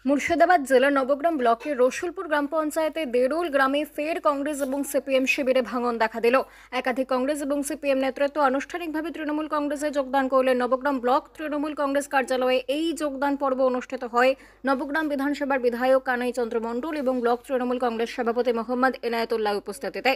মুর্শিদাবাদ জেলার নবগ্রাম ব্লকের রসুলপুর গ্রাম পঞ্চায়েতে দেরুল গ্রামে ফের কংগ্রেস এবং সিপিএম শিবিরে ভাঙন দেখা দিল। একাধিক কংগ্রেস এবং সিপিএম নেতৃত্ব আনুষ্ঠানিকভাবে তৃণমূল কংগ্রেসে যোগদান করলেন। নবগ্রাম ব্লক তৃণমূল কংগ্রেস কার্যালয়ে এই যোগদান পর্ব অনুষ্ঠিত হয়। নবগ্রাম বিধানসভার বিধায়ক কানাই চন্দ্র মণ্ডল এবং ব্লক তৃণমূল কংগ্রেস সভাপতি মোহাম্মদ এনায়েতুল্লাহ উপস্থিতিতে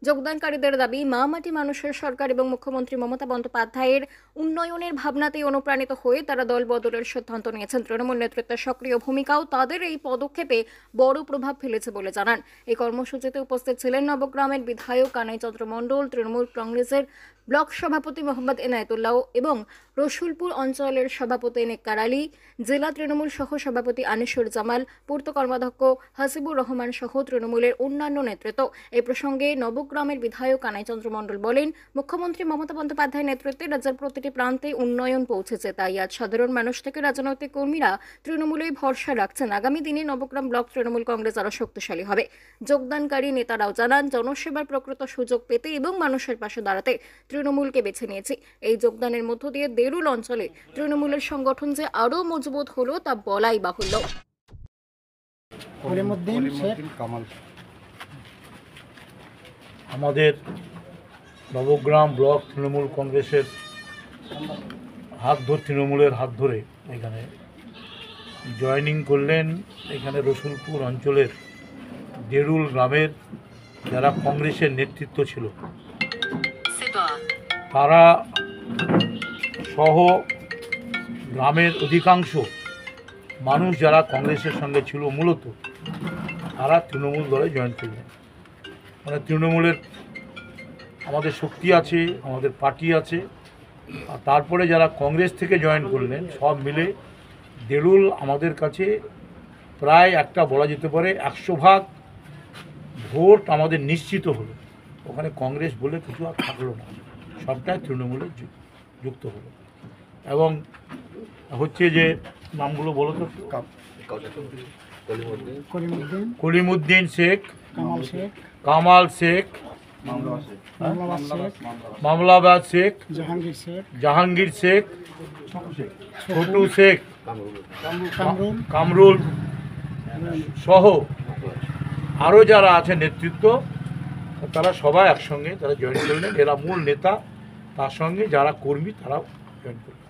যোগদানকারীদের দাবি, মা মাটি মানুষের সরকার এবং মুখ্যমন্ত্রী মমতা বন্দ্যোপাধ্যায়ের উন্নয়নের ভাবনাতেই অনুপ্রাণিত হয়ে তারা দল বদলের সিদ্ধান্ত নিয়েছেন। তৃণমূল নেতৃত্বের সক্রিয় ভূমিকাও তাদের এই পদক্ষেপে বড় প্রভাব ফেলেছে বলে জানান। এই কর্মসূচিতে উপস্থিত ছিলেন নবগ্রামের বিধায়ক কানাই চন্দ্র মণ্ডল, তৃণমূল কংগ্রেসের ব্লক সভাপতি মোহাম্মদ এনায়েতুল্লাহ এবং রসুলপুর অঞ্চলের সভাপতি নেককার আলী, জেলা তৃণমূল সহ সভাপতি আনিসুর জামাল, পূর্ত কর্মাধ্যক্ষ হাসিবুর রহমান সহ তৃণমূলের অন্যান্য নেতৃত্ব। এই প্রসঙ্গে নবগ্রামের বিধায়ক কানাই চন্দ্র মণ্ডল বলেন, মুখ্যমন্ত্রী মমতা বন্দ্যোপাধ্যায়ের নেতৃত্বে রাজ্যের প্রতিটি প্রান্তে উন্নয়ন পৌঁছেছে, তাই আজ সাধারণ মানুষ থেকে রাজনৈতিক কর্মীরা তৃণমূলেই ভরসা রাখছেন। আগামী দিনে নবগ্রাম ব্লক তৃণমূল কংগ্রেস আরও শক্তিশালী হবে। যোগদানকারী নেতারাও জানান, জনসেবার প্রকৃত সুযোগ পেতে এবং মানুষের পাশে দাঁড়াতে তৃণমূলকে বেছে নিয়েছি। এই যোগদানের মধ্য দিয়ে দেরুল অঞ্চলে তৃণমূলের সংগঠন যে আরও মজবুত হলো তা বলাই বাহুল্য। আমাদের নবগ্রাম ব্লক তৃণমূল কংগ্রেসের তৃণমূলের হাত ধরে এখানে জয়েনিং করলেন। এখানে রসুলপুর অঞ্চলের দেরুল গ্রামের যারা কংগ্রেসের নেতৃত্ব ছিল তারা সহ গ্রামের অধিকাংশ মানুষ যারা কংগ্রেসের সঙ্গে ছিল মূলত তারা তৃণমূল দলে জয়েন করলেন। মানে তৃণমূলের আমাদের শক্তি আছে, আমাদের পার্টি আছে, আর তারপরে যারা কংগ্রেস থেকে জয়েন করলেন সব মিলে দেরুল আমাদের কাছে প্রায় একটা বলা যেতে পারে 100% ভোট আমাদের নিশ্চিত হলো। ওখানে কংগ্রেস বলে কিছু আর থাকলো না, সবটাই তৃণমূলে যুক্ত হলো। এবং হচ্ছে যে নামগুলো বলো তো, কলিমুদ্দিন শেখ, কামাল শেখ, মামলাবাদ শেখ, জাহাঙ্গীর শেখ, ছোটু শেখ, কামরুল সহ আরও যারা আছে নেতৃত্ব, তারা সবাই একসঙ্গে তারা জয়েন করলেন। এরা মূল নেতা, তার সঙ্গে যারা কর্মী তারাও জয়েন করলেন।